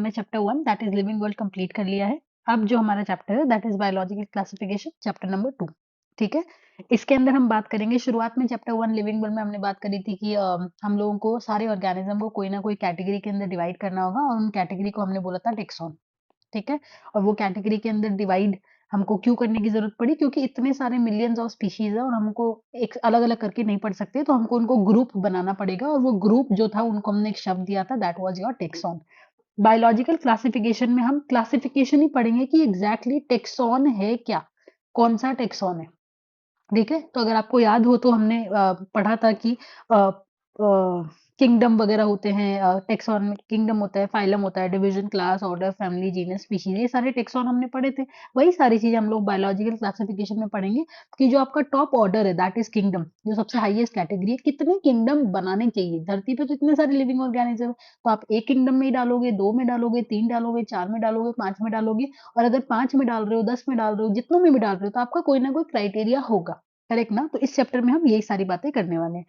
हमने chapter 1 that is living world complete कर लिया है। अब जो हमारा चैप्टर है that is biological classification, chapter number 2। ठीक है, इसके अंदर हम बात करेंगे, शुरुआत में चैप्टर 1 लिविंग वर्ल्ड में हमने बात करी थी कि हम लोगों को सारे ऑर्गेनिज्म को कोई ना कोई कैटेगरी के अंदर डिवाइड करना होगा और उन कैटेगरी को हमने बोला था टेक्सॉन। ठीक है, और वो कैटेगरी के अंदर डिवाइड हमको क्यों करने की जरूरत पड़ी, क्योंकि इतने सारे मिलियंस ऑफ स्पीशीज है और हमको एक अलग अलग करके नहीं पढ़ सकते, तो हमको उनको ग्रुप बनाना पड़ेगा और वो ग्रुप जो था उनको हमने एक शब्द दिया था that was your tax on. Biological classification में हम क्लासिफिकेशन ही पढ़ेंगे कि एग्जैक्टली टेक्सॉन है क्या, कौन सा टेक्सॉन है। ठीक है, तो अगर आपको याद हो तो हमने पढ़ा था कि किंगडम वगैरह होते हैं, टेक्सॉन में किंगडम होता है, फाइलम होता है, division, class, order, family, genus, species, ये सारे टेक्सॉन हमने पढ़े थे। वही सारी चीजें हम लोग बायोलॉजिकल क्लासिफिकेशन में पढ़ेंगे कि जो आपका टॉप ऑर्डर है दैट इज किंगडम, जो सबसे हाईएस्ट कैटेगरी है, कितने किंगडम बनाने चाहिए धरती पे, तो इतने सारे लिविंग ऑर्गेनिज्म, तो आप एक किंगडम में ही डालोगे, दो में डालोगे, तीन डालोगे, चार में डालोगे, पांच में डालोगे, और अगर पांच में डाल रहे हो, 10 में डाल रहे हो, जितनों में भी डाल रहे हो, तो आपका कोई ना कोई क्राइटेरिया होगा। करेक्ट ना? तो इस चैप्टर में हम यही सारी बातें करने वाले हैं।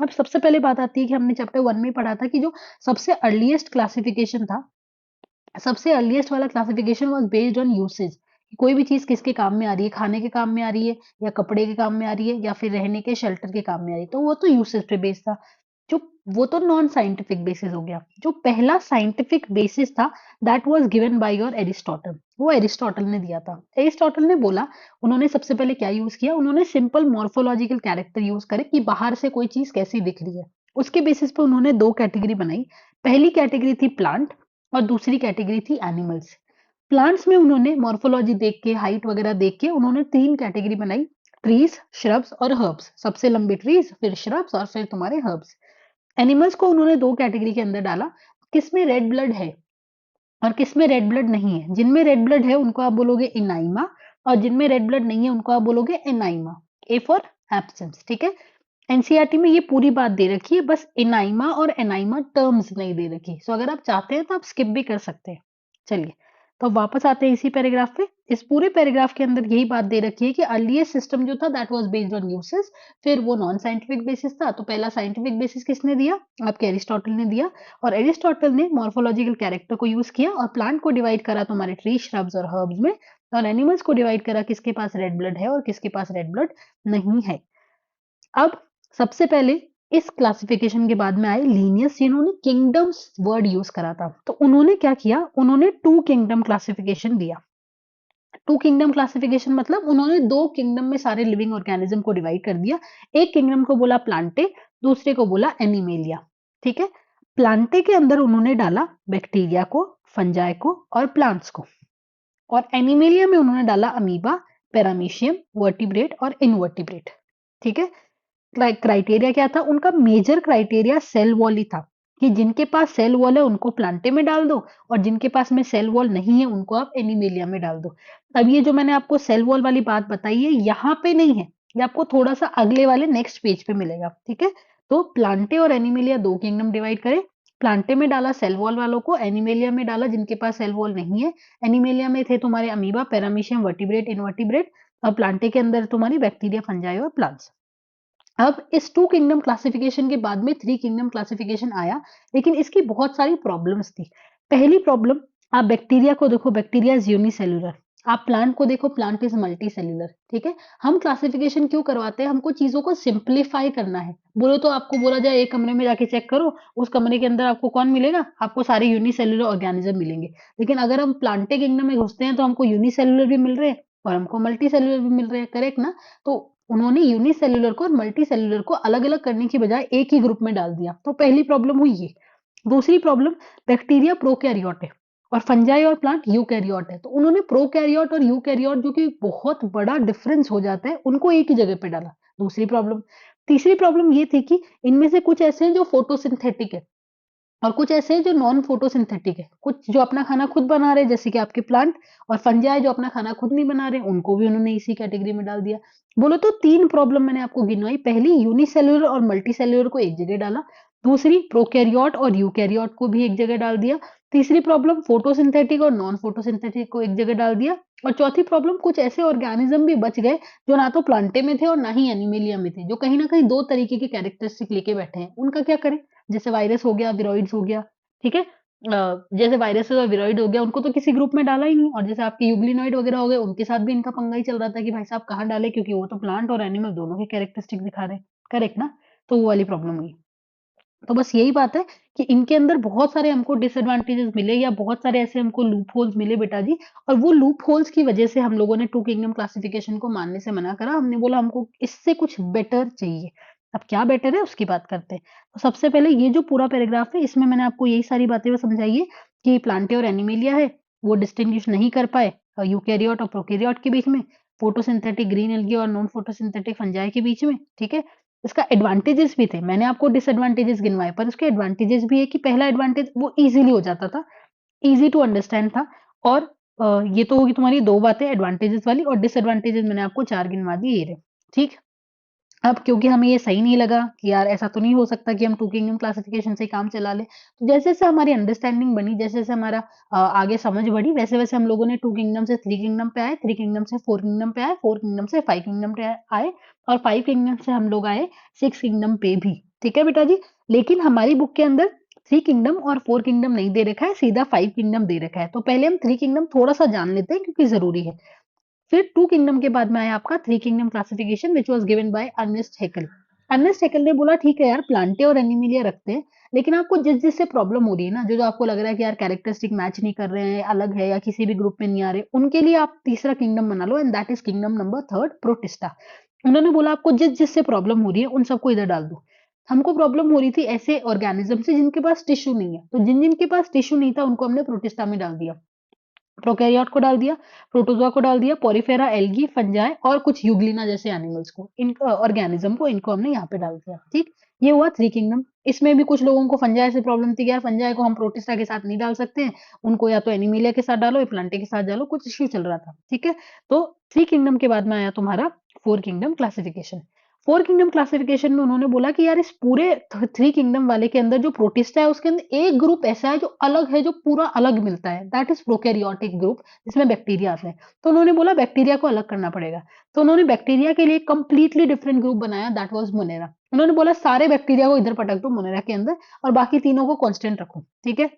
अब सबसे पहले बात आती है कि हमने चैप्टर 1 में पढ़ा था कि जो सबसे अर्लीस्ट क्लासिफिकेशन था, सबसे अर्लीस्ट वाला classification was based on usage. कोई भी चीज किसके काम में आ रही है, खाने के काम में आ रही है, या कपड़े के काम में आ रही है, या फिर रहने के शेल्टर के काम में आ रही है, तो वो तो यूसेज पे बेस्ड था। जो वो तो नॉन साइंटिफिक बेसिस हो गया। जो पहला साइंटिफिक बेसिस था that was given by your Aristotle, वो एरिस्टोटल ने दिया था। एरिस्टोटल ने बोला, उन्होंने सबसे पहले क्या यूज किया, उन्होंने सिंपल मॉर्फोलॉजिकल कैरेक्टर यूज करे कि बाहर से कोई चीज कैसी दिख रही है। उसके बेसिस पे उन्होंने दो कैटेगरी बनाई। पहली कैटेगरी थी प्लांट और दूसरी कैटेगरी थी एनिमल्स। प्लांट्स में उन्होंने मॉर्फोलॉजी देख के, हाइट वगैरह देख के उन्होंने तीन कैटेगरी बनाई, ट्रीज, श्रब्स और हर्ब्स। सबसे लंबे ट्रीज, फिर श्रब्स और फिर तुम्हारे हर्ब्स। एनिमल्स को उन्होंने दो कैटेगरी के अंदर डाला, किसमें रेड ब्लड है और किसमें रेड ब्लड नहीं है। जिनमें रेड ब्लड है उनको आप बोलोगे इनाइमा, और जिनमें रेड ब्लड नहीं है उनको आप बोलोगे एनाइमा। A for absence. ठीक है, एनसीईआरटी में ये पूरी बात दे रखी है, बस इनाइमा और एनाइमा टर्म्स नहीं दे रखी। सो अगर आप चाहते हैं तो आप स्किप भी कर सकते हैं। चलिए, तो अब वापस आते हैं इसी पैराग्राफ पे। इस पूरे पैराग्राफ के अंदर यही बात दे रखी है कि अर्लीस्ट सिस्टम जो था that was based on uses, फिर वो नॉन साइंटिफिक बेसिस था। तो पहला साइंटिफिक बेसिस किसने दिया, आपके एरिस्टोटल ने दिया, और एरिस्टोटल ने मॉर्फोलॉजिकल कैरेक्टर को यूज किया और प्लांट को डिवाइड करा तुम्हारे ट्री, श्रब्स और हर्ब्स में, और एनिमल्स को डिवाइड करा किसके पास रेड ब्लड है और किसके पास रेड ब्लड नहीं है। अब सबसे पहले इस क्लासिफिकेशन के बाद में आए लीनियस, जिन्होंने किंगडम्स वर्ड यूज करा था। तो उन्होंने क्या किया, उन्होंने टू किंगडम क्लासिफिकेशन दिया। टू किंगडम क्लासिफिकेशन मतलब उन्होंने दो किंगडम में सारे लिविंग ऑर्गेनिज्म को डिवाइड कर दिया। एक किंगडम को बोला प्लांटे, दूसरे को बोला एनिमेलिया। ठीक है, प्लांटे के अंदर उन्होंने डाला बैक्टीरिया को, फंजाई को और प्लांट्स को, और एनिमेलिया में उन्होंने डाला अमीबा, पैरामीशियम, वर्टिब्रेट और इनवर्टिब्रेट। ठीक है, क्राइटेरिया क्या था उनका, मेजर क्राइटेरिया सेल वॉल ही था, कि जिनके पास सेल वॉल है उनको प्लांटे में डाल दो, और जिनके पास में सेल वॉल नहीं है उनको आप एनिमेलिया में डाल दो। अब ये जो मैंने आपको सेल वॉल वाली बात बताई है यहाँ पे नहीं है, ये आपको थोड़ा सा अगले वाले नेक्स्ट पेज पे मिलेगा। ठीक है, तो प्लांटे और एनिमेलिया दो किंगडम डिवाइड करे, प्लांटे में डाला सेल वॉल वालों को, एनिमेलिया में डाला जिनके पास सेल वॉल नहीं है। एनिमेलिया में थे तुम्हारे अमीबा, पैरामीशियम, वर्टिब्रेट, इनवर्टिब्रेट, और प्लांटे के अंदर तुम्हारी बैक्टीरिया, फंजाई और प्लांट्स। अब इस टू किंगडम क्लासिफिकेशन के बाद में थ्री किंगडम क्लासिफिकेशन आया, लेकिन इसकी बहुत सारी प्रॉब्लम्स थी। पहली प्रॉब्लम, आप बैक्टीरिया को देखो, बैक्टीरिया इज यूनिसेल्युलर। आप प्लांट को देखो, प्लांट इज मल्टी सेल्युलर। ठीक है, हम क्लासिफिकेशन क्यों करवाते हैं, हमको चीजों को सिंप्लीफाई करना है। बोलो तो आपको बोला जाए एक कमरे में जाके चेक करो, उस कमरे के अंदर आपको कौन मिलेगा, आपको सारे यूनिसेल्युलर ऑर्गेनिज्म मिलेंगे। लेकिन अगर हम प्लांटे किंगडम में घुसते हैं तो हमको यूनिसेल्युलर भी मिल रहे हैं और हमको मल्टी सेल्युलर भी मिल रहे हैं। करेक्ट ना? तो उन्होंने यूनिसेल्युलर को और मल्टी सेल्युलर को अलग अलग करने की बजाय एक ही ग्रुप में डाल दिया। तो पहली प्रॉब्लम हुई ये। दूसरी प्रॉब्लम, बैक्टीरिया प्रोकैरियोट है और फंजाई और प्लांट यूकैरियोट है, तो उन्होंने प्रोकैरियोट और यूकैरियोट, जो कि बहुत बड़ा डिफरेंस हो जाता है, उनको एक ही जगह पे डाला। दूसरी प्रॉब्लम। तीसरी प्रॉब्लम ये थी कि इनमें से कुछ ऐसे हैं जो फोटोसिंथेटिक है और कुछ ऐसे हैं जो नॉन फोटोसिंथेटिक है। कुछ जो अपना खाना खुद बना रहे हैं जैसे कि आपके प्लांट, और फंजाई जो अपना खाना खुद नहीं बना रहे, उनको भी उन्होंने इसी कैटेगरी में डाल दिया। बोलो तो तीन प्रॉब्लम मैंने आपको गिनवाई। पहली, यूनिसेल्युलर और मल्टी सेल्युलर को एक जगह डाला। दूसरी, प्रोकैरियोट और यूकैरियोट को भी एक जगह डाल दिया। तीसरी प्रॉब्लम, फोटोसिंथेटिक और नॉन फोटोसिंथेटिक को एक जगह डाल दिया। और चौथी प्रॉब्लम, कुछ ऐसे ऑर्गेनिज्म भी बच गए जो ना तो प्लांटे में थे और ना ही एनिमेलिया में थे, जो कहीं ना कहीं दो तरीके के कैरेक्टरिस्टिक लेके बैठे हैं। उनका क्या करें? जैसे वायरस हो गया, विरोइड्स हो गया। ठीक है, जैसे वायरसेस और विरोइड हो गया, उनको तो किसी ग्रुप में डाला ही नहीं, और जैसे आपके यूग्लिनॉइड वगैरह हो गए, उनके साथ भी इनका पंगा ही चल रहा था कि भाई साहब कहाँ डाले, क्योंकि वो तो प्लांट और एनिमल दोनों के कैरेक्टरिस्टिक दिखा रहे हैं, करेक्ट ना? तो वो वाली प्रॉब्लम हुई। तो बस यही बात है कि इनके अंदर बहुत सारे हमको डिसएडवांटेजेस मिले, या बहुत सारे ऐसे हमको लूप होल्स मिले बेटा जी, और वो लूप होल्स की वजह से हम लोगों ने टू किंगडम क्लासिफिकेशन को मानने से मना करा। हमने बोला हमको इससे कुछ बेटर चाहिए। अब क्या बेटर है उसकी बात करते हैं। तो सबसे पहले ये जो पूरा पैराग्राफ है, इसमें मैंने आपको यही सारी बातें समझाई है कि प्लांटे और एनिमेलिया है, वो डिस्टिंग्विश नहीं कर पाए यूकैरियोट और प्रोकैरियोट के बीच में, फोटोसिंथेटिक ग्रीन एल्गी और नॉन फोटोसिंथेटिक फंजाई के बीच में, ठीक है? इसका एडवांटेजेस भी थे, मैंने आपको डिसएडवांटेजेस गिनवाए, पर उसके एडवांटेजेस भी है कि पहला एडवांटेज वो इजीली हो जाता था, इजी टू अंडरस्टैंड था। और ये तो होगी तुम्हारी दो बातें एडवांटेजेस वाली, और डिसएडवांटेजेस मैंने आपको चार गिनवा दिए, ये रहे, ठीक। अब क्योंकि हमें ये सही नहीं लगा कि यार ऐसा तो नहीं हो सकता कि हम टू किंगडम क्लासिफिकेशन से ही काम चला ले, तो जैसे जैसे हमारी अंडरस्टैंडिंग बनी, जैसे जैसे हमारा आगे समझ बढ़ी, वैसे वैसे हम लोगों ने टू किंगडम से थ्री किंगडम पे आए, थ्री किंगडम से फोर किंगडम पे आए, फोर किंगडम से फाइव किंगडम पे आए, और फाइव किंगडम से हम लोग आए सिक्स किंगडम पे भी, ठीक है बेटा जी। लेकिन हमारी बुक के अंदर थ्री किंगडम और फोर किंगडम नहीं दे रखा है, सीधा फाइव किंगडम दे रखा है। तो पहले हम थ्री किंगडम थोड़ा सा जान लेते हैं क्योंकि जरूरी है। फिर टू किंगडम के बाद में आया आपका three kingdom classification which was given by Ernest Haeckel. Ernest Haeckel ने बोला ठीक है यार, प्लांटे और एनिमिलिया रखते हैं, लेकिन आपको जिस जिससे प्रॉब्लम हो रही है ना, जो जो आपको लग रहा है कि यार कैरेक्टरिस्टिक मैच नहीं कर रहे हैं, अलग है, या किसी भी ग्रुप में नहीं आ रहे, उनके लिए आप तीसरा किंगडम बना लो, and that is kingdom number third, protista. उन्होंने बोला आपको जिस जिससे प्रॉब्लम हो रही है उन सबको इधर डाल दो। हमको प्रॉब्लम हो रही थी ऐसे ऑर्गेनिज्म से जिनके पास टिश्यू नहीं है, तो जिन जिनके पास टिश्यू नहीं था उनको हमने प्रोटिस्टा में डाल दिया। प्रोकैरियोट को डाल दिया, प्रोटोजोआ को डाल दिया, पॉरीफेरा, एल्गी, फंजाई और कुछ यूग्लिना जैसे एनिमल्स को, इन ऑर्गेनिज्म को, इनको हमने यहाँ पे डाल दिया, ठीक। ये हुआ थ्री किंगडम। इसमें भी कुछ लोगों को फंजाई से प्रॉब्लम थी कि यार फंजाई को हम प्रोटिस्टा के साथ नहीं डाल सकते हैं, उनको या तो एनिमिलिया के साथ डालो या प्लांटे के साथ डालो, कुछ इश्यू चल रहा था, ठीक है। तो थ्री किंगडम के बाद में आया तुम्हारा four kingdom classification. Four kingdom classification में उन्होंने बोला कि यार इस पूरे थ्री किंगडम वाले के अंदर जो प्रोटिस्टा है उसके अंदर एक ग्रुप ऐसा है जो अलग है, जो पूरा अलग मिलता है, दैट इज प्रोकैरियोटिक ग्रुप, जिसमें बैक्टीरिया आते हैं। तो उन्होंने बोला बैक्टीरिया को अलग करना पड़ेगा। तो उन्होंने बैक्टीरिया के लिए कंप्लीटली डिफरेंट ग्रुप बनाया, दैट वाज मोनेरा। उन्होंने बोला सारे बैक्टीरिया को इधर पटक दो मोनेरा के अंदर, और बाकी तीनों को कांस्टेंट रखो, ठीक है।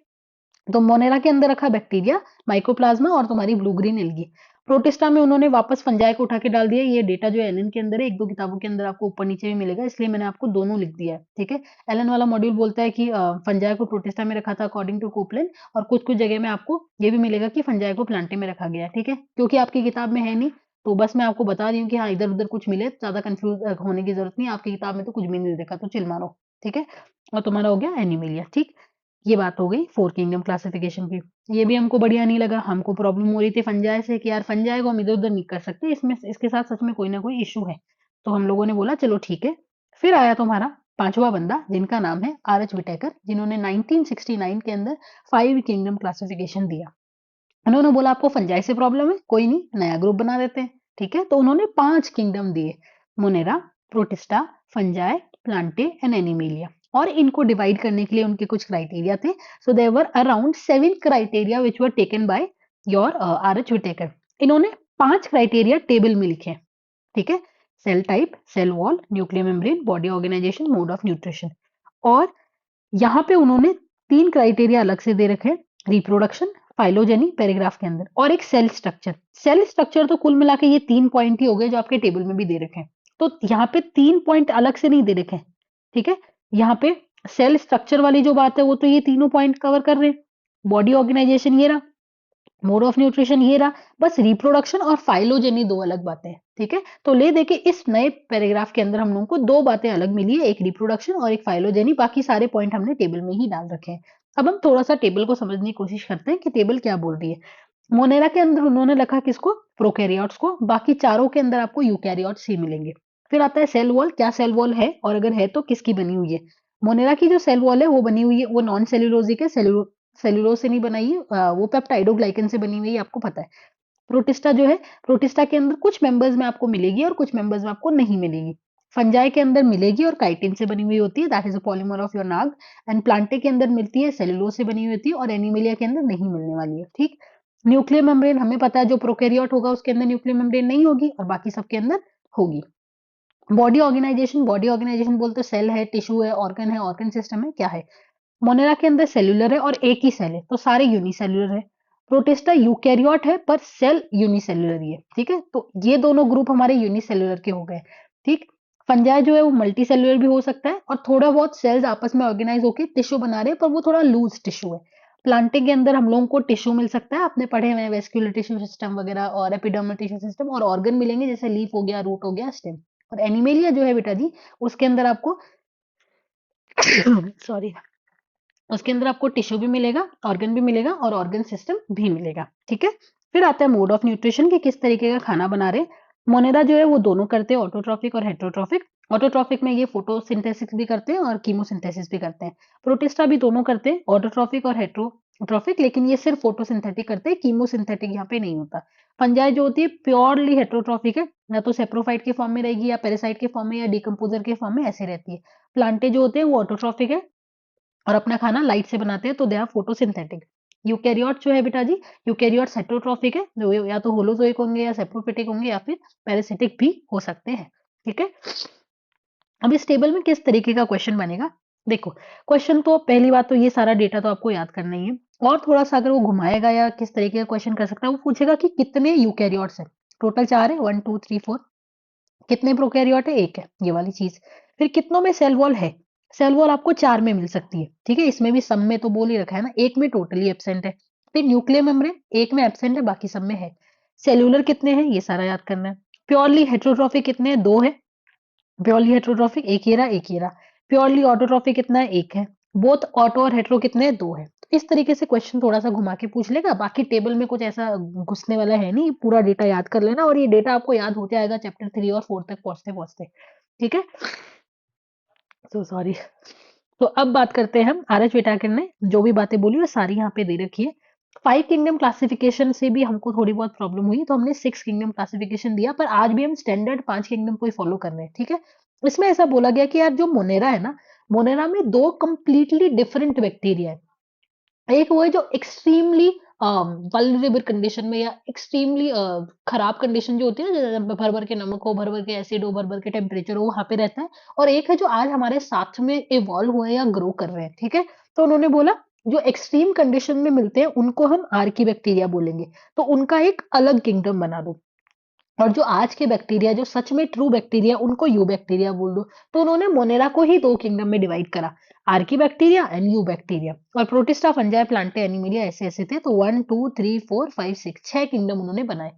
तो मोनेरा के अंदर रखा बैक्टीरिया, माइकोप्लाज्मा और तुम्हारी ब्लू ग्रीन एल्गी। प्रोटिस्टा में उन्होंने वापस फंजाई को उठा के डाल दिया। ये डेटा जो है एलन के अंदर है, एक दो किताबों के अंदर आपको ऊपर नीचे भी मिलेगा, इसलिए मैंने आपको दोनों लिख दिया है, ठीक है। एलन वाला मॉड्यूल बोलता है कि फंजाई को प्रोटिस्टा में रखा था अकॉर्डिंग टू कोपलैंड, और कुछ कुछ जगह में आपको ये भी मिलेगा कि फंजाई को प्लांटे में रखा गया है, ठीक है। क्योंकि आपकी किताब में है नहीं, तो बस मैं आपको बता रही हूँ कि हाँ इधर उधर कुछ मिले, ज्यादा कंफ्यूज होने की जरूरत नहीं है, आपकी किताब में तो कुछ भी नहीं देखा, तो चिल मारो, ठीक है। और तुम्हारा हो गया एनिमिलिया, ठीक। ये बात हो गई फोर किंगडम क्लासिफिकेशन की। ये भी हमको बढ़िया नहीं लगा, हमको प्रॉब्लम हो रही थी फंजाई से कि यार फंजाई को हम इधर उधर नहीं कर सकते, इसमें इसके साथ सच में कोई ना कोई इशू है। तो हम लोगों ने बोला चलो ठीक है। फिर आया तुम्हारा पांचवा बंदा, जिनका नाम है आर एच विटेकर, जिन्होंने 1969 के अंदर फाइव किंगडम क्लासिफिकेशन दिया। उन्होंने बोला आपको फंजाई से प्रॉब्लम है, कोई नहीं, नया ग्रुप बना देते हैं, ठीक है। तो उन्होंने पांच किंगडम दिए, Monera, protista, fungi, Plantae and Animalia. और इनको डिवाइड करने के लिए उनके कुछ क्राइटेरिया थे। So there were around 7 criteria which were taken by your R H Whittaker. इन्होंने पांच क्राइटेरिया टेबल में लिखे, ठीक है। Cell type, cell wall, nuclear membrane, body organisation, mode of nutrition. और यहाँ पे उन्होंने तीन क्राइटेरिया अलग से दे रखे हैं, रिप्रोडक्शन, फाइलोजेनी, पैराग्राफ के अंदर, और एक सेल स्ट्रक्चर। सेल स्ट्रक्चर तो कुल मिला के ये 3 पॉइंट ही हो गए जो आपके टेबल में भी दे रखे हैं। तो यहाँ पे 3 पॉइंट अलग से नहीं दे रखे हैं, ठीक है। यहाँ पे सेल स्ट्रक्चर वाली जो बात है वो तो ये तीनों पॉइंट कवर कर रहे हैं। बॉडी ऑर्गेनाइजेशन ये रहा, मोड ऑफ न्यूट्रिशन ये रहा, बस रिप्रोडक्शन और फाइलोजेनी दो अलग बातें हैं, ठीक है। तो ले देके इस नए पैराग्राफ के अंदर हम लोगों को दो बातें अलग मिली है, एक रिप्रोडक्शन और एक फाइलोजेनी, बाकी सारे पॉइंट हमने टेबल में ही डाल रखे हैं। अब हम थोड़ा सा टेबल को समझने की कोशिश करते हैं कि टेबल क्या बोल रही है। मोनेरा के अंदर उन्होंने लिखा किसको, प्रोकैरियोट्स को, बाकी चारों के अंदर आपको यूकैरियोट्स ही मिलेंगे। फिर आता है सेल वॉल, क्या सेल वॉल है और अगर है तो किसकी बनी हुई है। मोनेरा की जो सेल वॉल है वो बनी हुई है, वो नॉन सेल्यूलोजिक है, सेल्यूलोज से नहीं बनाई है, वो पेप्टाइडोग्लाइकन से बनी हुई है, आपको पता है। प्रोटिस्टा जो है, प्रोटिस्टा के अंदर कुछ मेंबर्स में आपको मिलेगी और कुछ मेंबर्स में आपको नहीं मिलेगी। फंजाई के अंदर मिलेगी और काइटिन से बनी हुई होती है, that is a polymer of your Nag. And Plantae के अंदर मिलती है, सेलुलोज से बनी हुई होती है, और एनिमिलिया के अंदर नहीं मिलने वाली है, ठीक। न्यूक्लियर मेम्ब्रेन हमें पता है, जो प्रोकैरियोट होगा उसके अंदर न्यूक्लियर मेम्ब्रेन नहीं होगी और बाकी सबके अंदर होगी। बॉडी ऑर्गेनाइजेशन, बॉडी ऑर्गेनाइजेशन बोलते सेल है, टिश्यू है, ऑर्गन सिस्टम है, क्या है। मोनेरा के अंदर सेल्यूलर है और एक ही सेल है, तो सारे यूनिसेल्यूलर है। प्रोटिस्टा यूकैरियोट है पर सेल यूनिसेल्यूलर ही है, ठीक है। तो ये दोनों ग्रुप हमारे यूनिसेल्यूलर के हो गए, ठीक। फंजाई जो है वो मल्टी सेल्यूलर भी हो सकता है और थोड़ा बहुत सेल्स आपस में ऑर्गेनाइज होकर टिश्यू बना रहे हैं, पर वो थोड़ा लूज टिश्यू है। प्लांटिंग के अंदर हम लोगों को टिश्यू मिल सकता है, आपने पढ़े हुए हैं वेस्क्यूलर टिश्यू सिस्टम वगैरह और एपिडर्मल टिश्यू सिस्टम, और ऑर्गन मिलेंगे जैसे लीफ हो गया, रूट हो गया, स्टेम। और एनिमेलिया जो है बेटा जी, उसके अंदर आपको सॉरी, उसके अंदर आपको टिश्यू भी मिलेगा, ऑर्गन भी मिलेगा और ऑर्गन सिस्टम भी मिलेगा, ठीक है। फिर आता है मोड ऑफ न्यूट्रिशन कि किस तरीके का खाना बना रहे। मोनेरा जो है वो दोनों करते हैं, ऑटोट्रॉफिक और हेटेरोट्रॉफिक। ऑटोट्रॉफिक में ये फोटोसिंथेसिस भी करते हैं और कीमोसिंथेसिस भी करते हैं। प्रोटिस्टा भी दोनों करते हैं, ऑटोट्रॉफिक और हेटेरोट्रॉफिक, लेकिन ये सिर्फ फोटोसिंथेटिक करते हैं, कीमोसिंथेटिक यहाँ पे नहीं होता। फंजाई जो होती है प्योरली हेटेरोट्रॉफिक है, या तो सेप्रोफाइट के फॉर्म में रहेगी या पैरासाइट के फॉर्म में या डिकम्पोजर के फॉर्म में ऐसे रहती है। प्लांटे जो होते हैं वो ऑटोट्रॉफिक है और अपना खाना लाइट से बनाते हैं, तो दे आर फोटोसिंथेटिक। यूकैरियोट जो है बेटा जी, यूकैरियोट हेटेरोट्रॉफिक है, जो या तो होलोजोइक होंगे या सेप्रोफिटिक होंगे या फिर पैरासिटिक भी हो सकते हैं, ठीक है। अब इस टेबल में किस तरीके का क्वेश्चन बनेगा, देखो। क्वेश्चन तो पहली बात तो ये सारा डेटा तो आपको याद करना ही है, और थोड़ा सा अगर वो घुमाएगा या किस तरीके का क्वेश्चन कर सकता है, वो पूछेगा कि कितने यूकैरियोट्स हैं। टोटल 4 है, 1 2 3 4। कितने प्रोकैरियोट है, एक है, ये वाली चीज। फिर कितनों में सेल वॉल है, सेल वॉल आपको 4 में मिल सकती है, ठीक है। इसमें भी सम में तो बोल ही रखा है ना, एक में टोटली एब्सेंट है। फिर न्यूक्लियर मेम्ब्रेन एक में एब्सेंट है, बाकी सब में है। सेल्यूलर कितने हैं, ये सारा याद करना है। प्योरली हेट्रोट्रॉफिक कितने हैं, 2 है। प्योरली हेट्रोट्रॉफिक एक ही रहा, एक ही रहा। प्योरली ऑटोट्रॉफिक कितना है, एक है। बोथ ऑटो और हेट्रो कितने हैं, 2 है। तो इस तरीके से क्वेश्चन थोड़ा सा घुमा के पूछ लेगा, बाकी टेबल में कुछ ऐसा घुसने वाला है नहीं, पूरा डेटा याद कर लेना, और ये डेटा आपको याद होते आएगा चैप्टर 3 और 4 तक पहुंचते पहुंचते, ठीक है। So sorry. तो अब बात करते हैं हम, आर एच विटाकर ने जो भी बातें बोली वो सारी यहाँ पे दे रखी है। 5 किंगडम क्लासिफिकेशन से भी हमको थोड़ी बहुत प्रॉब्लम हुई, तो हमने 6 किंगडम क्लासिफिकेशन दिया, पर आज भी हम स्टैंडर्ड 5 किंगडम को ही फॉलो कर रहे हैं, ठीक है। इसमें ऐसा बोला गया कि यार जो मोनेरा है ना, मोनेरा में 2 कंप्लीटली डिफरेंट बैक्टीरिया है। एक वो है जो एक्सट्रीमली वल्नरेबल कंडीशन में या एक्सट्रीमली खराब कंडीशन जो होती है ना, जैसे भर भर के नमक हो, भर भर के एसिड हो, भर भर के टेम्परेचर हो, वहां पे रहता है। और एक है जो आज हमारे साथ में इवॉल्व हुए या ग्रो कर रहे हैं, ठीक है। तो उन्होंने बोला जो एक्सट्रीम कंडीशन में मिलते हैं उनको हम आर्की बैक्टीरिया बोलेंगे, तो उनका एक अलग किंगडम बना दो। और जो आज के बैक्टीरिया जो सच में ट्रू बैक्टीरिया, उनको यू बैक्टीरिया बोल दो। तो उन्होंने मोनेरा को ही 2 किंगडम में डिवाइड करा, Archie bacteria and you bacteria. और प्रोटिस्टा, फंजाई, प्लांटे, एनिमिलिया ऐसे ऐसे थे, तो 1 2 3 4 5 6 6 किंगडम उन्होंने बनाए।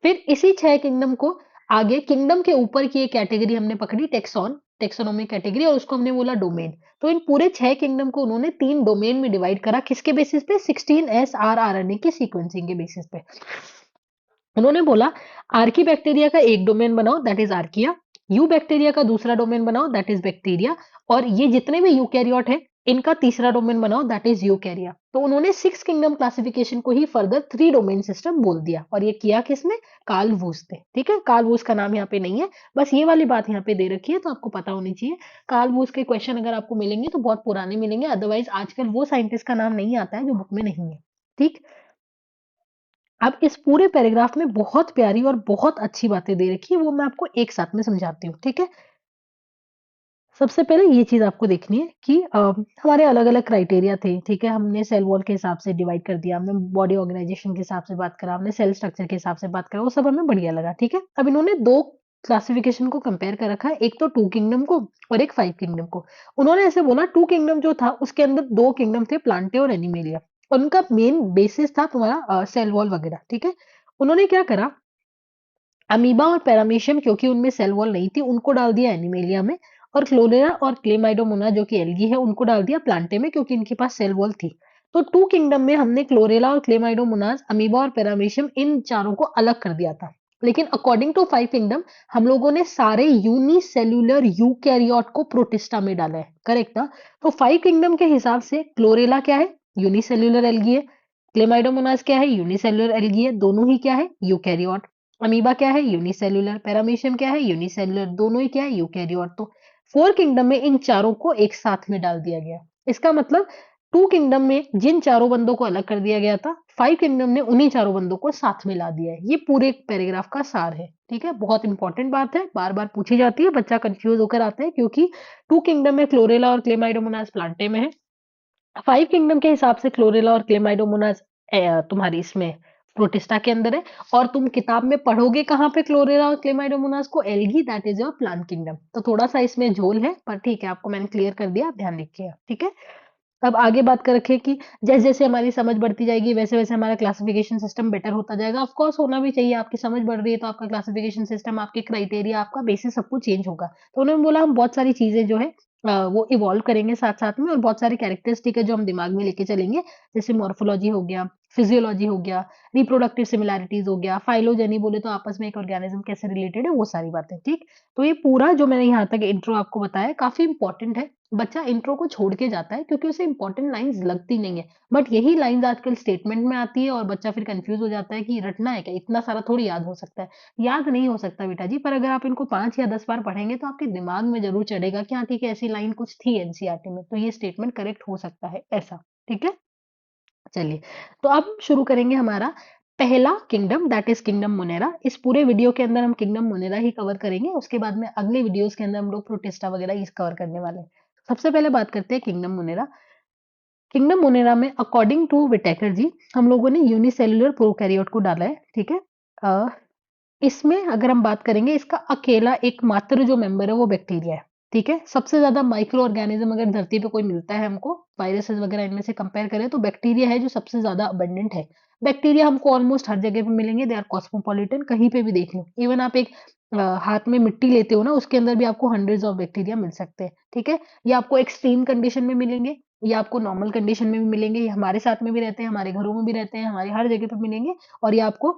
फिर इसी 6 किंगडम को आगे किंगडम के ऊपर की एक कैटेगरी हमने पकड़ी, टेक्सोनोमिक कैटेगरी, और उसको हमने बोला डोमेन। तो इन पूरे 6 किंगडम को उन्होंने 3 डोमेन में डिवाइड करा, किसके बेसिस पे, 16S rRNA की सीक्वेंसिंग के बेसिस पे। उन्होंने बोला आर्की बैक्टीरिया का एक डोमेन बनाओ, that is archaea. You bacteria का दूसरा डोमेन बनाओ, दैट इज बैक्टीरिया। और ये जितने भी यूकैरियोट है, इनका तीसरा डोमेन बनाओ, दैट इज यूकैरिया। तो उन्होंने 6 किंगडम क्लासिफिकेशन को ही फर्दर 3 डोमेन सिस्टम बोल दिया, और ये किया किसने, कार्ल वूस ने, ठीक है। कार्ल वूस का नाम यहाँ पे नहीं है, बस ये वाली बात यहाँ पे दे रखी है, तो आपको पता होनी चाहिए। कार्ल वूस के क्वेश्चन अगर आपको मिलेंगे तो बहुत पुराने मिलेंगे, अदरवाइज आजकल वो साइंटिस्ट का नाम नहीं आता है जो बुक में नहीं है, ठीक। अब इस पूरे पैराग्राफ में बहुत प्यारी और बहुत अच्छी बातें दे रखी है, वो मैं आपको एक साथ में समझाती हूँ, ठीक है। सबसे पहले ये चीज आपको देखनी है कि हमारे अलग अलग क्राइटेरिया थे, ठीक है। हमने सेल वॉल के हिसाब से डिवाइड कर दिया, हमने बॉडी ऑर्गेनाइजेशन के हिसाब से बात करा, हमने सेल स्ट्रक्चर के हिसाब से बात करा, वो सब हमें बढ़िया लगा, ठीक है। अब इन्होंने 2 क्लासिफिकेशन को कंपेयर कर रखा है, एक तो 2 किंगडम को और एक 5 किंगडम को। उन्होंने ऐसे बोला 2 किंगडम जो था उसके अंदर 2 किंगडम थे, प्लांटे और एनिमेलिया। उनका मेन बेसिस था तुम्हारा सेल वॉल वगैरह, ठीक है। उन्होंने क्या करा, अमीबा और पैरामीशियम क्योंकि उनमें सेल वॉल नहीं थी, उनको डाल दिया एनिमेलिया में। और क्लोरेरा और क्लेमाइडोमोना जो कि एल्गी है, उनको डाल दिया प्लांटे में क्योंकि इनके पास सेल वॉल थी। तो 2 किंगडम में हमने क्लोरेला और क्लेमाइडोमोनास, अमीबा और पैरामीशियम, इन चारों को अलग कर दिया था। लेकिन अकॉर्डिंग टू 5 किंगडम हम लोगों ने सारे यूनिसेल्यूलर यूकैरियोट को प्रोटिस्टा में डाला है, करेक्ट ना। तो 5 किंगडम के हिसाब से क्लोरेला क्या है, यूनिसेल्यूलर एल्गी है। क्लेमाइडोमोनास क्या है, यूनिसेल्यूलर एल्गी है, दोनों ही क्या है, यूकैरियोट। अमीबा क्या है, यूनिसेल्यूलर। पैरामीशियम क्या है, यूनिसेल्यूलर, दोनों ही क्या है, यूकैरियोट। तो 4 किंगडम में इन चारों को एक साथ में डाल दिया गया। इसका मतलब 2 किंगडम में जिन चारों बंदों को अलग कर दिया गया था, 5 किंगडम ने उन्हीं चारों बंदों को साथ में ला दिया है। ये पूरे पैराग्राफ का सार है, ठीक है। बहुत इंपॉर्टेंट बात है, बार बार पूछी जाती है, बच्चा कंफ्यूज होकर आता है, क्योंकि 2 किंगडम में क्लोरेला और क्लेमाइडोमोनास प्लांटे में है, फाइव किंगडम के हिसाब से क्लोरेला और क्लेमाइडोमोनास तुम्हारी इसमें प्रोटिस्टा के अंदर है। और तुम किताब में पढ़ोगे कहाँ पे क्लोरेला और क्लेमाइडोमोनास को? Algae, that is your plant kingdom. तो थोड़ा सा इसमें झोल है, पर ठीक है, आपको मैंने क्लियर कर दिया, आप ध्यान रखिएगा, ठीक है। अब आगे बात कर रखे कि जैसे जैसे हमारी समझ बढ़ती जाएगी वैसे वैसे हमारा क्लासिफिकेशन सिस्टम बेटर होता जाएगा। ऑफ कोर्स होना भी चाहिए, आपकी समझ बढ़ रही है तो आपका क्लासिफिकेशन सिस्टम, आपके क्राइटेरिया, आपका बेसिस सब कुछ चेंज होगा। तो उन्होंने बोला हम बहुत सारी चीजें जो है वो इवॉल्व करेंगे साथ साथ में, और बहुत सारे कैरेक्टरिस्टिक है जो हम दिमाग में लेके चलेंगे। जैसे मॉर्फोलॉजी हो गया, फिजियोलॉजी हो गया, रिप्रोडक्टिव सिमिलैरिटीज हो गया, फाइलोजेनी बोले तो आपस में एक ऑर्गेनिज्म कैसे रिलेटेड है, वो सारी बातें, ठीक। तो ये पूरा जो मैंने यहाँ तक इंट्रो आपको बताया काफी इंपॉर्टेंट है। बच्चा इंट्रो को छोड़ के जाता है क्योंकि उसे इंपॉर्टेंट लाइंस लगती नहीं है, बट यही लाइंस आजकल स्टेटमेंट में आती है और बच्चा फिर कंफ्यूज हो जाता है कि रटना है क्या, इतना सारा थोड़ी याद हो सकता है। याद नहीं हो सकता बेटा जी, पर अगर आप इनको 5 या 10 बार पढ़ेंगे तो आपके दिमाग में जरूर चढ़ेगा कि हाँ ठीक है, ऐसी लाइन कुछ थी एनसीईआरटी में, तो ये स्टेटमेंट करेक्ट हो सकता है ऐसा, ठीक है। चलिए, तो अब शुरू करेंगे हमारा पहला kingdom, that is kingdom Monera. इस पूरे वीडियो के अंदर हम किंगडम मोनेरा ही कवर करेंगे, उसके बाद में अगले वीडियोस के अंदर हम लोग प्रोटिस्टा वगैरह इस कवर करने वाले हैं। सबसे पहले बात करते हैं किंगडम मोनेरा। किंगडम मोनेरा में अकॉर्डिंग टू विटेकर जी, हम लोगों ने यूनिसेल्युलर प्रोकैरियोट को डाला है, ठीक है। अ, इसमें अगर हम बात करेंगे, इसका अकेला एकमात्र जो मेंबर है वो बैक्टीरिया है, ठीक है। सबसे ज्यादा माइक्रो ऑर्गेनिज्म अगर धरती पे कोई मिलता है हमको, वायरसेस वगैरह इनमें से कंपेयर करें तो बैक्टीरिया है जो सबसे ज्यादा अबंडेंट है। बैक्टीरिया हमको ऑलमोस्ट हर जगह पे मिलेंगे, दे आर कॉस्मोपॉलिटन, कहीं पे भी देख लो। इवन आप एक हाथ में मिट्टी लेते हो ना, उसके अंदर भी आपको हंड्रेड्स ऑफ बैक्टीरिया मिल सकते हैं, ठीक है। ये आपको एक्सट्रीम कंडीशन में मिलेंगे, ये आपको नॉर्मल कंडीशन में भी मिलेंगे, ये हमारे साथ में भी रहते हैं, हमारे घरों में भी रहते हैं, हमारे हर जगह पे मिलेंगे। और ये आपको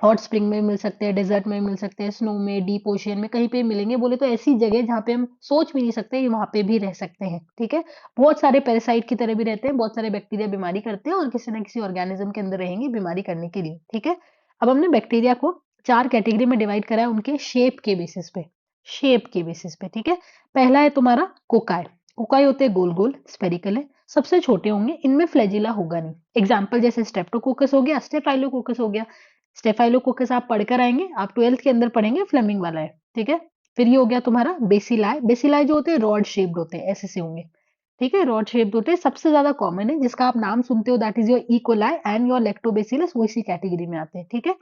हॉट स्प्रिंग में मिल सकते हैं, डेजर्ट में मिल सकते हैं, स्नो में, डीप ओशियन में, कहीं पे भी मिलेंगे। बोले तो ऐसी जगह जहाँ पे हम सोच भी नहीं सकते, ये वहां पे भी रह सकते हैं, ठीक है। बहुत सारे पैरासाइट की तरह भी रहते हैं, बहुत सारे बैक्टीरिया बीमारी करते हैं और किसी ना किसी ऑर्गेनिज्म के अंदर रहेंगे बीमारी करने के लिए, ठीक है। अब हमने बैक्टीरिया को 4 कैटेगरी में डिवाइड करा है उनके शेप के बेसिस पे, शेप के बेसिस पे, ठीक है। पहला है तुम्हारा कोकाय। कोकाय होते हैं गोल गोल, स्पेरिकल है, सबसे छोटे होंगे, इनमें फ्लैजिला होगा नहीं। एग्जाम्पल जैसे स्ट्रेप्टोकोकस हो गया, स्टेफाइलोकोकस हो गया। स्टेफाइलोकोकस आप पढ़कर आएंगे, आप 12th के अंदर पढ़ेंगे, फ्लेमिंग वाला है, ठीक है। फिर ये हो गया तुम्हारा बेसिलाई। बेसिलाई जो होते हैं रॉड शेप्ड होते हैं, ऐसे से होंगे, ठीक है, रॉड शेप्ड होते हैं। सबसे ज्यादा कॉमन है, जिसका आप नाम सुनते हो, that is your E coli and your lactobacillus, वो इसी कैटेगरी में आते हैं, ठीक है।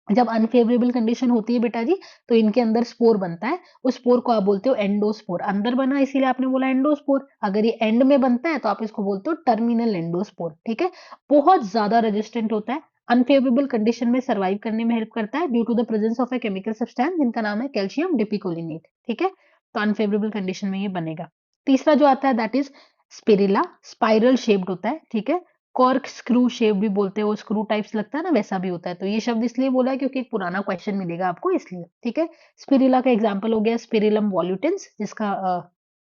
जब अनफेवरेबल कंडीशन होती है बेटा जी, तो इनके अंदर स्पोर बनता है। उस स्पोर को आप बोलते हो एंडोस्पोर, अंदर बना इसीलिए आपने बोला एंडोस्पोर। अगर ये एंड में बनता है तो आप इसको बोलते हो टर्मिनल एंडोस्पोर, ठीक है। बहुत ज्यादा रेजिस्टेंट होता है, अनफेवरेबल कंडीशन में सर्वाइव करने में हेल्प करता है due to the presence of a chemical substance जिनका नाम है कैल्शियम डिपिकोलिनेट, ठीक है। तो अनफेवरेबल कंडीशन में ये बनेगा। तीसरा जो आता है that is spirilla, spiral shaped होता है, ठीक है। कॉर्क स्क्रू शेप भी बोलते हैं, वो स्क्रू टाइप्स लगता है ना, वैसा भी होता है। तो ये शब्द इसलिए बोला है क्योंकि एक पुराना क्वेश्चन मिलेगा आपको इसलिए, ठीक है। स्पिरिला का एग्जांपल हो गया स्पिरिलम वॉल्यूटेंस, जिसका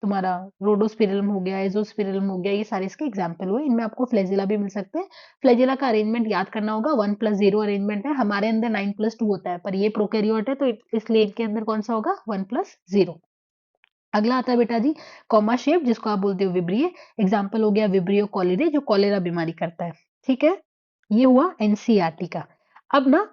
तुम्हारा रोडोस्पिरिलम हो गया, एजोस्पिरिलम हो गया, ये सारे इसके एग्जांपल हुए। इनमें आपको फ्लैजिला भी मिल सकते हैं। फ्लैजिला का अरेंजमेंट याद करना होगा, 1+0 अरेंजमेंट है, हमारे अंदर 9+2 होता है, पर ये प्रोकैरियोट है तो इसलिए इनके अंदर कौन सा होगा, 1+0। अगला आता है बेटा जी कॉमा शेप, जिसको आप बोलते हो विब्रिय। एग्जाम्पल हो गया विब्रियो कॉलेरे, जो कॉलेरा बीमारी करता है, ठीक है। ये हुआ एनसीईआरटी का। अब ना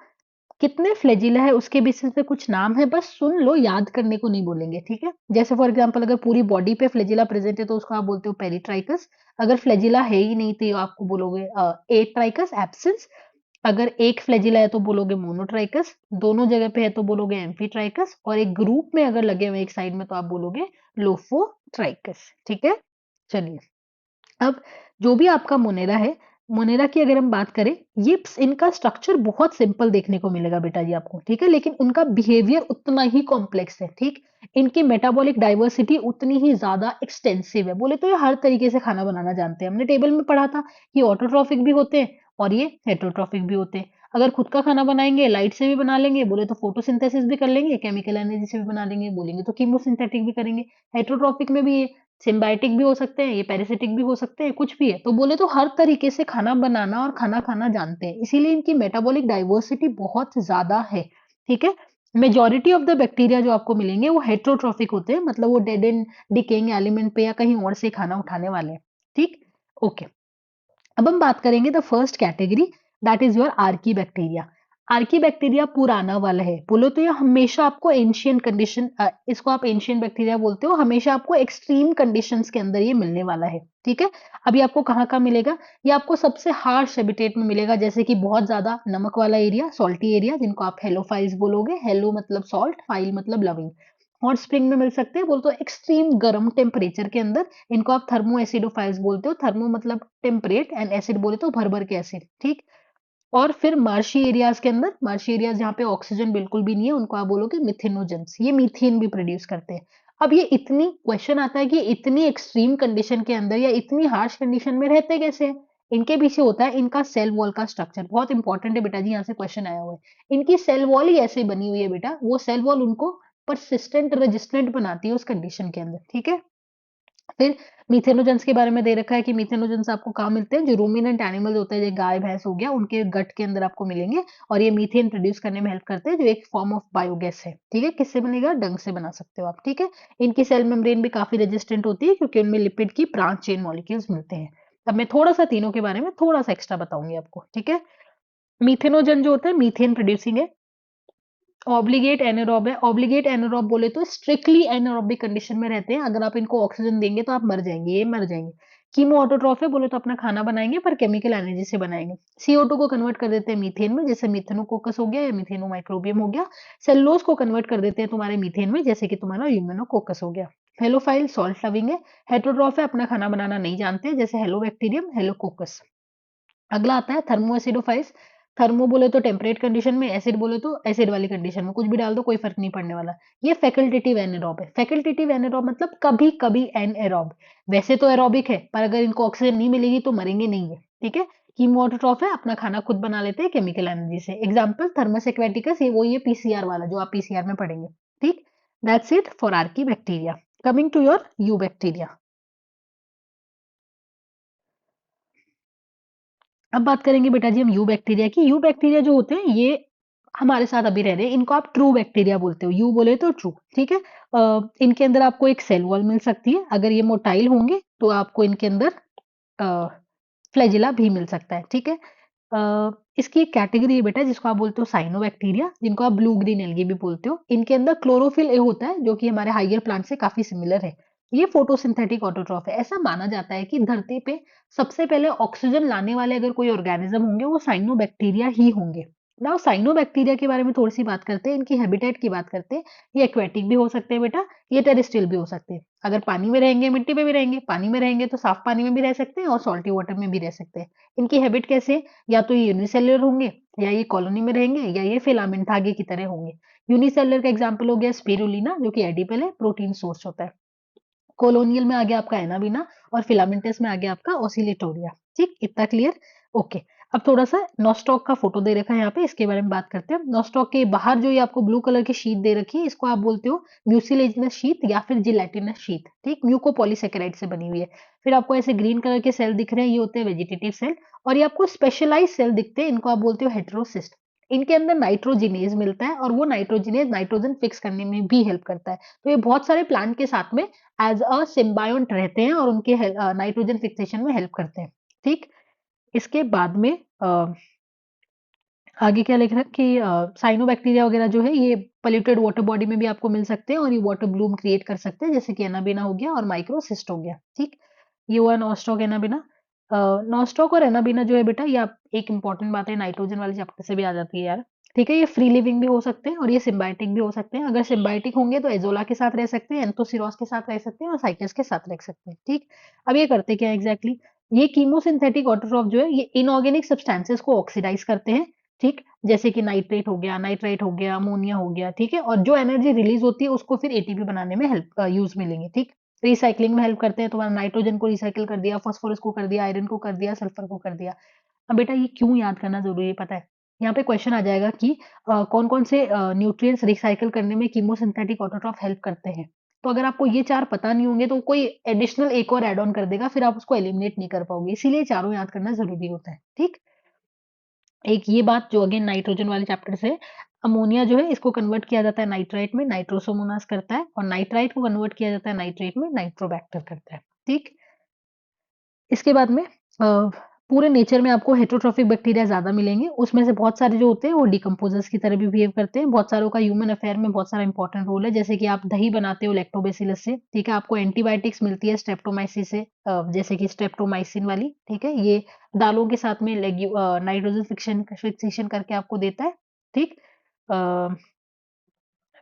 कितने फ्लैजिला है उसके बेसिस पे कुछ नाम है, बस सुन लो, याद करने को नहीं बोलेंगे, ठीक है। जैसे फॉर एग्जांपल अगर पूरी बॉडी पे फ्लैजिला प्रेजेंट है तो उसको आप बोलते हो पेरिट्राइकस। अगर फ्लैजिला है ही नहीं तो आपको बोलोगे एट्राइकस, एब्सेंस। अगर एक फ्लैजिला है तो बोलोगे मोनोट्राइकस, दोनों जगह पे है तो बोलोगे एम्फीट्राइकस, और एक ग्रुप में अगर लगे हुए एक साइड में तो आप बोलोगे लोफोट्राइकस, ठीक है। चलिए, अब जो भी आपका मोनेरा है, मोनेरा की अगर हम बात करें, ये इनका स्ट्रक्चर बहुत सिंपल देखने को मिलेगा बेटा जी आपको, ठीक है, लेकिन उनका बिहेवियर उतना ही कॉम्प्लेक्स है, ठीक। इनकी मेटाबॉलिक डाइवर्सिटी उतनी ही ज्यादा एक्सटेंसिव है। बोले तो ये हर तरीके से खाना बनाना जानते हैं, हमने टेबल में पढ़ा था कि ऑटोट्रॉफिक भी होते हैं और ये हेटरोट्रॉफिक भी होते हैं। अगर खुद का खाना बनाएंगे, लाइट से भी बना लेंगे, बोले तो फोटोसिंथेसिस भी कर लेंगे, केमिकल एनर्जी से भी बना लेंगे, बोलेंगे तो कीमोसिंथेटिक भी करेंगे। हेटरोट्रॉफिक में भी ये सिम्बायोटिक भी हो सकते हैं, ये पैरासिटिक भी हो सकते हैं, कुछ भी है। तो बोले तो हर तरीके से खाना बनाना और खाना खाना जानते हैं, इसीलिए इनकी मेटाबॉलिक डाइवर्सिटी बहुत ज्यादा है, ठीक है। मेजॉरिटी ऑफ द बैक्टीरिया जो आपको मिलेंगे वो हेट्रोट्रॉफिक होते हैं, मतलब वो डेड एंड डिकेइंग एलिमेंट पे या कहीं और से खाना उठाने वाले हैं, ठीक। ओके, अब हम बात करेंगे the first category, that is your Archie bacteria. Archaebacteria पुराना वाला है, बोलो तो ये हमेशा आपको एंशिएंट कंडीशन, इसको आप एंशिएंट बैक्टीरिया बोलते हो, हमेशा आपको एक्सट्रीम कंडीशंस के अंदर ये मिलने वाला है, ठीक है। अभी आपको कहाँ मिलेगा, ये आपको सबसे हार्श हैबिटेट में मिलेगा, जैसे कि बहुत ज्यादा नमक वाला एरिया, सॉल्टी एरिया, जिनको आप हेलोफाइल्स बोलोगे, हेलो मतलब सॉल्ट, फाइल मतलब लविंग। हॉट स्प्रिंग में मिल सकते हैं, बोलते हो एक्सट्रीम गर्म टेम्परेचर के अंदर, इनको आप थर्मो एसिडोफाइल्स बोलते हो, थर्मो मतलब टेम्परेट एंड एसिड बोले तो भर भर के एसिड, ठीक। और फिर मार्शी एरियाज के अंदर, मार्शी एरियाज जहाँ पे ऑक्सीजन बिल्कुल भी नहीं है, उनको आप बोलोगे मिथेनोजेंस, ये मीथेन भी प्रोड्यूस करते हैं। अब ये इतनी क्वेश्चन आता है कि इतनी एक्सट्रीम कंडीशन के अंदर या इतनी हार्श कंडीशन में रहते कैसे हैं। इनके पीछे होता है इनका सेल वॉल का स्ट्रक्चर, बहुत इंपॉर्टेंट है बेटा जी, यहाँ से क्वेश्चन आया हुआ है। इनकी सेल वॉल ही ऐसे बनी हुई है बेटा, वो सेल वॉल उनको परसिस्टेंट रेजिस्टेंट बनाती है उस कंडीशन के अंदर, ठीक है। फिर मीथेनोजेंस के बारे में दे रखा है कि मीथेनोजेंस आपको कहाँ मिलते हैं, जो रूमिनेंट एनिमल्स होते हैं, जैसे गाय भैंस हो गया, उनके गट के अंदर आपको मिलेंगे, और ये मीथेन प्रोड्यूस करने में हेल्प करते हैं, जो एक फॉर्म ऑफ बायोगैस है, ठीक है। किससे बनेगा, डंग से बना सकते हो आप, ठीक है। इनकी सेल मेम्ब्रेन भी काफी रेजिस्टेंट होती है, क्योंकि उनमें लिपिड की ब्रांच चेन मॉलिक्यूल्स मिलते हैं। अब मैं थोड़ा सा तीनों के बारे में थोड़ा सा एक्स्ट्रा बताऊंगी आपको, ठीक है। मीथेनोजन जो होता है मीथेन प्रोड्यूसिंग है। ऑब्लिगेट एनारोब है, ऑब्लिगेट एनारोब बोले तो स्ट्रिक्टली एनारोबिक कंडीशन में रहते हैं, अगर आप इनको ऑक्सीजन देंगे तो आप मर जाएंगे, ये मर जाएंगे। कीमो ऑटोट्रॉफ है, बोले तो अपना खाना बनाएंगे पर केमिकल एनर्जी से बनाएंगे। CO2 को कन्वर्ट कर देते हैं मीथेन में, जैसे मिथेनोकोकस हो गया या मिथेनो माइक्रोबियम हो गया। सेलुलोज को कन्वर्ट कर देते हैं तुम्हारे मीथेन में, जैसे कि तुम्हारा यूमेनोकोकस हो गया। हेलोफाइल सॉल्ट लविंग है। हेटरोट्रॉफ है, अपना खाना बनाना नहीं जानते, जैसे हेलोबैक्टीरियम, हेलोकोकस। अगला आता है थर्मो एसिडोफाइल्स। थर्मो बोले तो टेम्परेट कंडीशन में, एसिड बोले तो एसिड वाली कंडीशन में, कुछ भी डाल दो कोई फर्क नहीं पड़ने वाला। ये फैकल्टेटिव एनारोब है। फैकल्टेटिव एनारोब मतलब कभी कभी एनएरोब, वैसे तो एरोबिक है, पर अगर इनको ऑक्सीजन नहीं मिलेगी तो मरेंगे नहीं है, ठीक है। कीमोटोट्रॉफ है, अपना खाना खुद बना लेते हैं केमिकल एनर्जी से। एग्जाम्पल थर्मस एक्वेटिकस, ये वो ये पीसीआर वाला जो आप पीसीआर में पढ़ेंगे, ठीक। That's it for archaebacteria. Coming to your eubacteria. अब बात करेंगे बेटा जी हम यू बैक्टीरिया की। यू बैक्टीरिया जो होते हैं ये हमारे साथ अभी रह रहे हैं, इनको आप ट्रू बैक्टीरिया बोलते हो, यू बोले तो ट्रू, ठीक है। इनके अंदर आपको एक सेल वॉल मिल सकती है, अगर ये मोटाइल होंगे तो आपको इनके अंदर फ्लैजिला भी मिल सकता है, ठीक है। इसकी एक कैटेगरी है बेटा जिसको आप बोलते हो साइनोबैक्टीरिया, जिनको आप ब्लू ग्रीन एल्गी भी बोलते हो। इनके अंदर क्लोरोफिल ए होता है, जो कि हमारे हाइयर प्लांट से काफी सिमिलर है। ये फोटोसिंथेटिक ऑटोट्रॉफ है। ऐसा माना जाता है कि धरती पे सबसे पहले ऑक्सीजन लाने वाले अगर कोई ऑर्गेनिज्म होंगे वो साइनोबैक्टीरिया ही होंगे। नाउ साइनोबैक्टीरिया के बारे में थोड़ी सी बात करते हैं, इनकी हैबिटेट की बात करते हैं। ये एक्वेटिक भी हो सकते हैं बेटा, ये टेरेस्ट्रियल भी हो सकते हैं। अगर पानी में रहेंगे मिट्टी पे भी रहेंगे, पानी में रहेंगे तो साफ पानी में भी रह सकते हैं और सॉल्टी वाटर में भी रह सकते हैं। इनकी हैबिट कैसे है, या तो ये यूनिसेलुलर होंगे, या ये कॉलोनी में रहेंगे, या ये फिलामेंट धागे की तरह होंगे। यूनिसेलुलर का एग्जांपल हो गया स्पिरुलिना, जो कि एडिपल है, प्रोटीन सोर्स होता है। कोलोनियल में आ गया आपका एनाबिना, और फिलामेंटस में आ गया आपका ओसिलेटोरिया, ठीक, इतना क्लियर। ओके। अब थोड़ा सा नॉस्टॉक का फोटो दे रखा है यहाँ पे, इसके बारे में बात करते हैं। नॉस्टॉक के बाहर जो ये आपको ब्लू कलर की शीट दे रखी है, इसको आप बोलते हो म्यूसिलेजिनस शीट या फिर जिलेटिनस शीट, ठीक, म्यूकोपॉलीसेकेराइड से बनी हुई है। फिर आपको ऐसे ग्रीन कलर के सेल दिख रहे हैं, ये होते हैं वेजिटेटिव सेल। और ये आपको स्पेशलाइज सेल दिखते हैं, इनको आप बोलते हो हेटेरोसिस्ट। इनके अंदर नाइट्रोजिनेज मिलता है, और वो नाइट्रोजिनेज नाइट्रोजन फिक्स करने में भी हेल्प करता है। तो ये बहुत सारे प्लांट के साथ में एज अ सिम्बायोंट रहते हैं, और उनके नाइट्रोजन फिक्सेशन में हेल्प करते हैं, ठीक। इसके बाद में आगे क्या लिख रहा है कि साइनोबैक्टीरिया वगैरह जो है ये पोल्यूटेड वाटर बॉडी में भी आपको मिल सकते हैं, और ये वाटर ब्लूम क्रिएट कर सकते हैं, जैसे कि एनाबिना हो गया और माइक्रोसिस्ट हो गया, ठीक। ये हुआ नॉस्टॉक एनाबिना। नॉस्टॉक और एनाबिना जो है बेटा, ये आप एक इंपॉर्टेंट बात है, नाइट्रोजन वाले चैप्टर से भी आ जाती है यार, ठीक है। ये फ्री लिविंग भी हो सकते हैं और ये सिम्बायोटिक भी हो सकते हैं। अगर सिम्बायोटिक होंगे तो एजोला के साथ रह सकते हैं, एंथोसिरोस के साथ रह सकते हैं, और साइटस के साथ रह सकते हैं, ठीक। अब ये करते क्या एग्जैक्टली ये कीमोसिंथेटिक ऑटोट्रॉफ जो है, ये इनऑर्गेनिक सब्सटेंसेस को ऑक्सीडाइज करते हैं, ठीक। जैसे कि नाइट्रेट हो गया, नाइट्राइट हो गया, अमोनिया हो गया, ठीक है। और जो एनर्जी रिलीज होती है उसको फिर एटीपी बनाने में हेल्प यूज मिलेंगे, ठीक। रिसाइकलिंग में हेल्प करते हैं, तुम्हारा नाइट्रोजन को रिसाइकिल कर दिया, फास्फोरस को कर दिया, आयरन को कर दिया, सल्फर को कर दिया। अब बेटा ये क्यों याद करना जरूरी है पता है, यहाँ पे क्वेश्चन आ जाएगा कि कौन कौन से न्यूट्रिएंट्स रिसाइकिल करने में कीमोसिंथेटिक ऑटोट्रॉफ हेल्प करते हैं। तो अगर आपको ये चार पता नहीं होंगे तो कोई एडिशनल एक और एड ऑन कर देगा, फिर आप उसको एलिमिनेट नहीं कर पाओगे, इसीलिए चारों याद करना जरूरी होता है, ठीक। एक ये बात जो अगेन नाइट्रोजन वाले चैप्टर से, अमोनिया जो है इसको कन्वर्ट किया जाता है नाइट्राइट में, नाइट्रोसोमोनास करता है, और नाइट्राइट को कन्वर्ट किया जाता है नाइट्रेट में, नाइट्रोबैक्टर करता है, ठीक। इसके बाद में पूरे नेचर में आपको हेटेरोट्रोफिक बैक्टीरिया ज़्यादा मिलेंगे। उसमें से बहुत सारे जो होते हैं वो डिकम्पोज़र्स की तरह भी बिहेव करते हैं। बहुत सारों का ह्यूमन अफेयर में बहुत सारा इंपॉर्टेंट रोल है। जैसे कि आप दही बनाते हो लैक्टोबैसिलस से, ठीक है? आपको एंटीबायोटिक्स मिलती है स्ट्रेप्टोमाइसिस से, जैसे कि स्ट्रेप्टोमाइसिन वाली, ठीक है? ये दालों के साथ में नाइट्रोजन फिक्सेशन करके आपको देता है, ठीक? अ,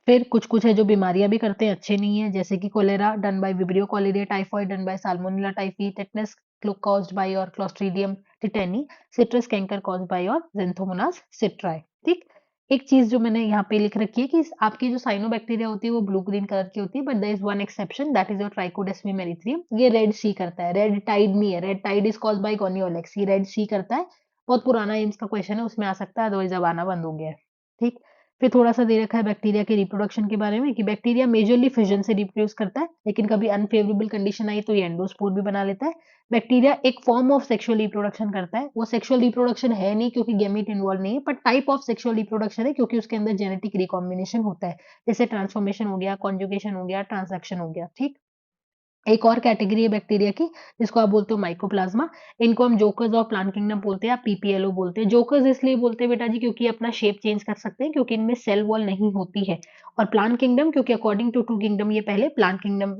फिर कुछ-कुछ है जो बीमारियाँ भी करते हैं, अच्छे नहीं है, जैसे कि cholera done by vibrio cholerae, typhoid done by salmonella typhi, tetanus caused by और clostridium tetani, citrus canker caused by और ज़ैंथोमोनास सिट्राई, ठीक? एक चीज़ जो मैंने यहाँ पे लिख रखी है कि आपकी जो साइनोबैक्टीरिया होती है वो ब्लू ग्रीन कलर की होती है, but there is one exception that is your trichodesmium erythraeum. ये रेड सी करता है, रेड टाइड नहीं है, red tide is caused by gonyaulax, ये रेड सी करता है। बहुत पुराना एम्स का क्वेश्चन है, उसमें आ सकता है, अदरवाइज़ अब आना बंद हो गया है, ठीक? फिर थोड़ा-सा दे रखा है बैक्टीरिया के रिप्रोडक्शन के बारे में कि बैक्टीरिया मेजरली फिजन से रिप्रोड्यूस करता है, लेकिन कभी अनफेवरेबल कंडीशन आई तो ये एंडोस्पोर भी बना लेता है। बैक्टीरिया एक फॉर्म ऑफ सेक्सुअल रिप्रोडक्शन करता है। वो सेक्सुअल रिप्रोडक्शन है नहीं क्योंकि गैमीट इन्वॉल्व नहीं है, पर टाइप ऑफ सेक्सुअल रिप्रोडक्शन है क्योंकि उसके अंदर जेनेटिक रिकॉम्बिनेशन होता है। जैसे ट्रांसफॉर्मेशन हो गया, कॉन्जुगेशन हो गया, ट्रांसक्शन हो गया, ठीक? एक और कैटेगरी है बैक्टीरिया की जिसको आप बोलते हो माइकोप्लाज्मा। इनको हम जोकर्स और प्लांट किंगडम बोलते हैं या पीपीएलओ बोलते हैं। जोकर्स इसलिए बोलते हैं बेटा जी क्योंकि ये अपना शेप चेंज कर सकते हैं क्योंकि इनमें सेल वॉल नहीं होती है। और प्लांट किंगडम क्योंकि अकॉर्डिंग टू किंगडम ये पहले प्लांट किंगडम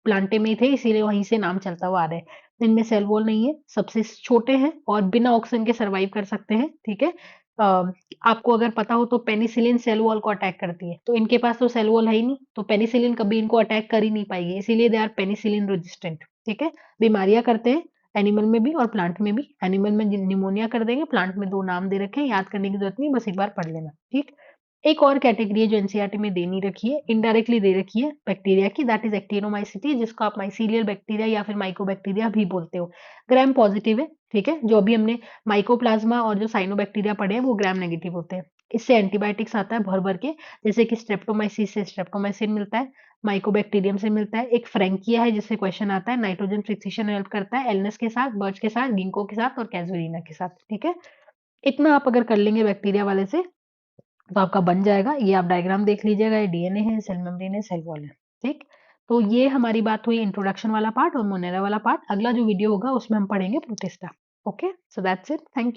प्लांटे में ही थे इसीलिए वहीं से नाम चलता हुआ आ रहा है। इनमें सेल वॉल नहीं है, सबसे छोटे हैं और बिना ऑक्सीजन के सर्वाइव कर सकते हैं, ठीक है? आपको अगर पता हो तो पेनिसिलिन सेल वॉल को अटैक करती है, तो इनके पास तो सेल वॉल है ही नहीं, तो पेनिसिलिन कभी इनको अटैक कर ही नहीं पाएगी, इसीलिए दे आर पेनिसिलिन रेजिस्टेंट, ठीक है? बीमारियाँ करते हैं, एनिमल में भी और प्लांट में भी। एनिमल में निमोनिया कर देंगे, प्लांट में 2 नाम दे रखे हैं, याद करने की ज़रूरत नहीं, बस एक बार पढ़ लेना, ठीक? एक और कैटेगरी है जो एनसीईआरटी में दे नहीं रखी है, इनडायरेक्टली दे रखी है बैक्टीरिया की, दैट इज़ एक्टिनोमाइसीटी जिसको आप माइसीलियल बैक्टीरिया या फिर माइकोबैक्टीरिया भी बोलते हो। ग्राम पॉजिटिव है, ठीक है? जो अभी हमने माइकोप्लाज्मा और जो साइनोबैक्टीरिया पढ़े हैं वो ग्राम नेगेटिव होते हैं। इससे एंटीबायोटिक्स आता है भर-भर के, जैसे कि स्ट्रेप्टोमाइसिस से स्ट्रेप्टोमाइसिन मिलता है, माइकोबैक्टीरियम से मिलता है, एक फ्रैंकिया है जिससे क्वेश्चन आता है, नाइट्रोजन फिक्सेशन हेल्प करता है, एलएनएस के साथ, बर्च के साथ, गिंको के साथ और कैजुलिना के साथ, ठीक है? इतना आप अगर कर लेंगे बैक्टीरिया वाले से तो आपका बन जाएगा। ये आप डायग्राम देख लीजिएगा, ये डीएनए है, सेल मेम्ब्रेन है, सेल वॉल है, ठीक? तो ये हमारी बात हुई इंट्रोडक्शन वाला पार्ट और मोनेरा वाला पार्ट। अगला जो वीडियो होगा उसमें हम पढ़ेंगे protista. Okay? So that's it. Thank you.